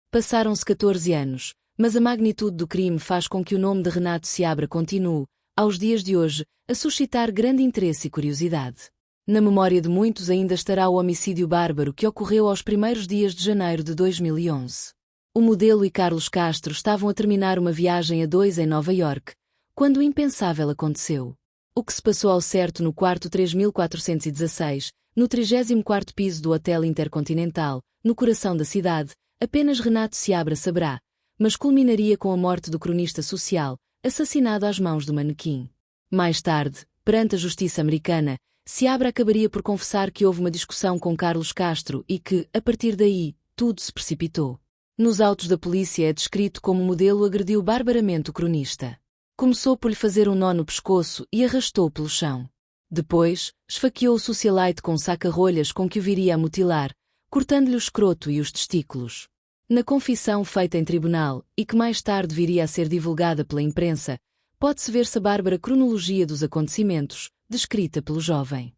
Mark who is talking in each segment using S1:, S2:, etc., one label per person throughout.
S1: Passaram-se 14 anos, mas a magnitude do crime faz com que o nome de Renato Seabra continue, aos dias de hoje, a suscitar grande interesse e curiosidade. Na memória de muitos ainda estará o homicídio bárbaro que ocorreu aos primeiros dias de janeiro de 2011. O modelo e Carlos Castro estavam a terminar uma viagem a dois em Nova York, quando o impensável aconteceu. O que se passou ao certo no quarto 3416, no 34º piso do Hotel Intercontinental, no coração da cidade, apenas Renato Seabra saberá, mas culminaria com a morte do cronista social, assassinado às mãos do manequim. Mais tarde, perante a justiça americana, Seabra acabaria por confessar que houve uma discussão com Carlos Castro e que, a partir daí, tudo se precipitou. Nos autos da polícia é descrito como o modelo agrediu barbaramente o cronista. Começou por lhe fazer um nó no pescoço e arrastou-o pelo chão. Depois, esfaqueou o socialite com um saca-rolhas com que o viria a mutilar, cortando-lhe o escroto e os testículos. Na confissão feita em tribunal, e que mais tarde viria a ser divulgada pela imprensa, pode-se ver-se a bárbara cronologia dos acontecimentos, descrita pelo jovem.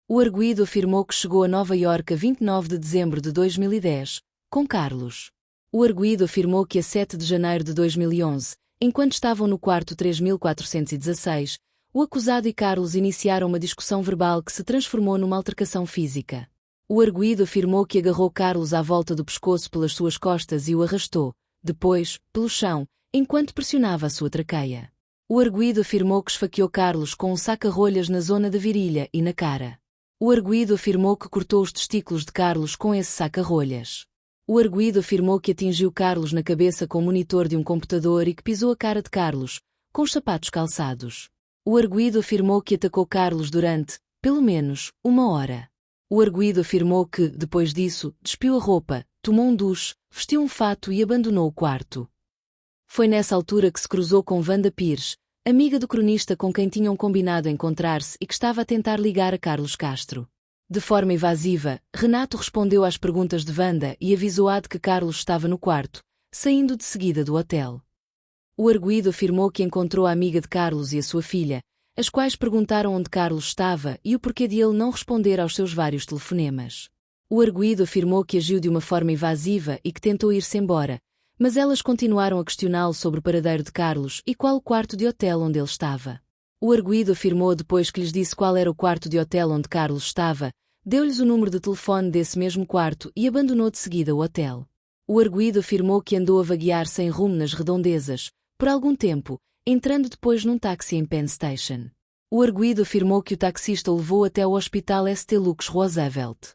S1: O arguido afirmou que chegou a Nova Iorque a 29 de dezembro de 2010, com Carlos. O arguido afirmou que a 7 de janeiro de 2011, enquanto estavam no quarto 3416, o acusado e Carlos iniciaram uma discussão verbal que se transformou numa altercação física. O arguido afirmou que agarrou Carlos à volta do pescoço pelas suas costas e o arrastou, depois, pelo chão, enquanto pressionava a sua traqueia. O arguido afirmou que esfaqueou Carlos com um saca-rolhas na zona da virilha e na cara. O arguido afirmou que cortou os testículos de Carlos com esse saca-rolhas. O arguido afirmou que atingiu Carlos na cabeça com o monitor de um computador e que pisou a cara de Carlos, com os sapatos calçados. O arguido afirmou que atacou Carlos durante, pelo menos, 1 hora. O arguido afirmou que, depois disso, despiu a roupa, tomou um duche, vestiu um fato e abandonou o quarto. Foi nessa altura que se cruzou com Wanda Pires, amiga do cronista com quem tinham combinado encontrar-se e que estava a tentar ligar a Carlos Castro. De forma evasiva, Renato respondeu às perguntas de Wanda e avisou-a de que Carlos estava no quarto, saindo de seguida do hotel. O arguido afirmou que encontrou a amiga de Carlos e a sua filha, as quais perguntaram onde Carlos estava e o porquê de ele não responder aos seus vários telefonemas. O arguido afirmou que agiu de uma forma evasiva e que tentou ir-se embora, mas elas continuaram a questioná-lo sobre o paradeiro de Carlos e qual o quarto de hotel onde ele estava. O arguido afirmou depois que lhes disse qual era o quarto de hotel onde Carlos estava, deu-lhes o número de telefone desse mesmo quarto e abandonou de seguida o hotel. O arguido afirmou que andou a vaguear sem rumo nas redondezas, por algum tempo, entrando depois num táxi em Penn Station. O arguido afirmou que o taxista o levou até o hospital St. Luke's Roosevelt.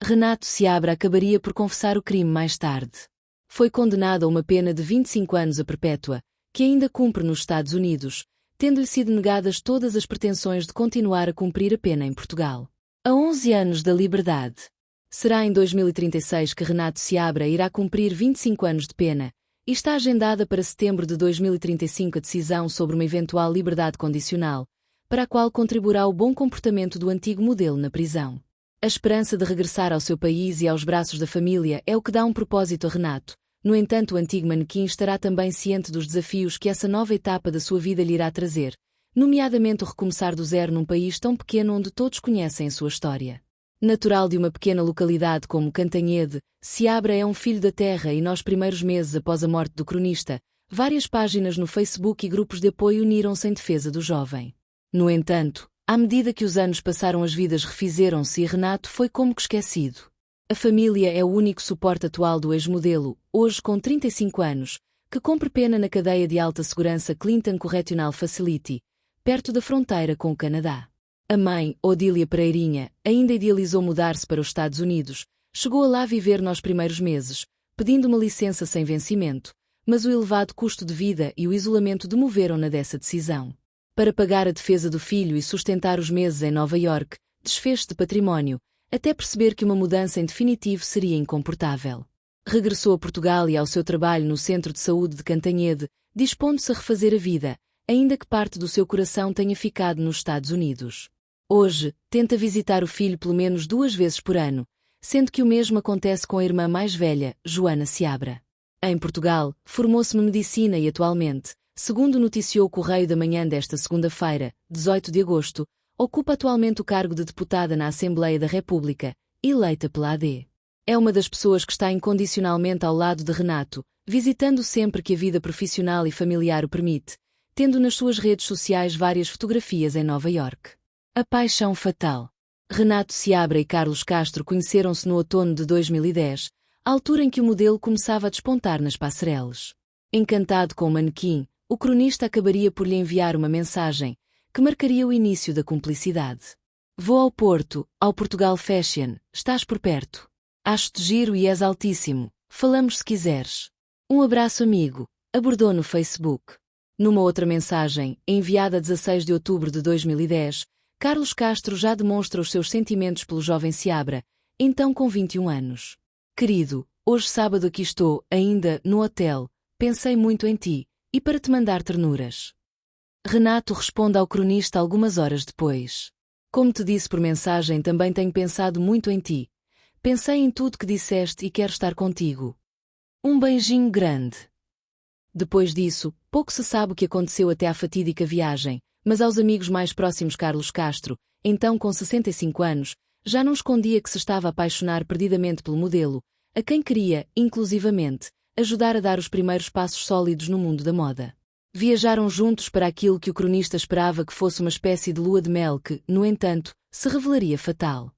S1: Renato Seabra acabaria por confessar o crime mais tarde. Foi condenado a uma pena de 25 anos a perpétua, que ainda cumpre nos Estados Unidos, tendo-lhe sido negadas todas as pretensões de continuar a cumprir a pena em Portugal. A 11 anos da liberdade. Será em 2036 que Renato Seabra irá cumprir 25 anos de pena, e está agendada para setembro de 2035 a decisão sobre uma eventual liberdade condicional, para a qual contribuirá o bom comportamento do antigo modelo na prisão. A esperança de regressar ao seu país e aos braços da família é o que dá um propósito a Renato. No entanto, o antigo manequim estará também ciente dos desafios que essa nova etapa da sua vida lhe irá trazer, nomeadamente o recomeçar do zero num país tão pequeno onde todos conhecem a sua história. Natural de uma pequena localidade como Cantanhede, Seabra é um filho da terra e nos primeiros meses após a morte do cronista, várias páginas no Facebook e grupos de apoio uniram-se em defesa do jovem. No entanto, à medida que os anos passaram as vidas refizeram-se e Renato foi como que esquecido. A família é o único suporte atual do ex-modelo, hoje com 35 anos, que cumpre pena na cadeia de alta segurança Clinton Correctional Facility, perto da fronteira com o Canadá. A mãe, Odília Pereirinha, ainda idealizou mudar-se para os Estados Unidos, chegou a lá viver nos primeiros meses, pedindo uma licença sem vencimento, mas o elevado custo de vida e o isolamento demoveram-na dessa decisão. Para pagar a defesa do filho e sustentar os meses em Nova Iorque, desfez-se de património, até perceber que uma mudança em definitivo seria incomportável. Regressou a Portugal e ao seu trabalho no Centro de Saúde de Cantanhede, dispondo-se a refazer a vida, ainda que parte do seu coração tenha ficado nos Estados Unidos. Hoje, tenta visitar o filho pelo menos 2 vezes por ano, sendo que o mesmo acontece com a irmã mais velha, Joana Seabra. Em Portugal, formou-se em medicina e atualmente, segundo noticiou o Correio da Manhã desta segunda-feira, 18 de agosto, ocupa atualmente o cargo de deputada na Assembleia da República, eleita pela AD. É uma das pessoas que está incondicionalmente ao lado de Renato, visitando sempre que a vida profissional e familiar o permite, tendo nas suas redes sociais várias fotografias em Nova York. A paixão fatal. Renato Seabra e Carlos Castro conheceram-se no outono de 2010, altura em que o modelo começava a despontar nas passarelas. Encantado com o manequim, o cronista acabaria por lhe enviar uma mensagem, que marcaria o início da cumplicidade. Vou ao Porto, ao Portugal Fashion, estás por perto. Acho-te giro e és altíssimo, falamos se quiseres. Um abraço amigo, abordou no Facebook. Numa outra mensagem, enviada a 16 de outubro de 2010, Carlos Castro já demonstra os seus sentimentos pelo jovem Seabra, então com 21 anos. Querido, hoje sábado aqui estou, ainda, no hotel, pensei muito em ti, e para te mandar ternuras. Renato responde ao cronista algumas horas depois. Como te disse por mensagem, também tenho pensado muito em ti. Pensei em tudo que disseste e quero estar contigo. Um beijinho grande. Depois disso, pouco se sabe o que aconteceu até à fatídica viagem, mas aos amigos mais próximos Carlos Castro, então com 65 anos, já não escondia que se estava a apaixonar perdidamente pelo modelo, a quem queria, inclusivamente, ajudar a dar os primeiros passos sólidos no mundo da moda. Viajaram juntos para aquilo que o cronista esperava que fosse uma espécie de lua de mel que, no entanto, se revelaria fatal.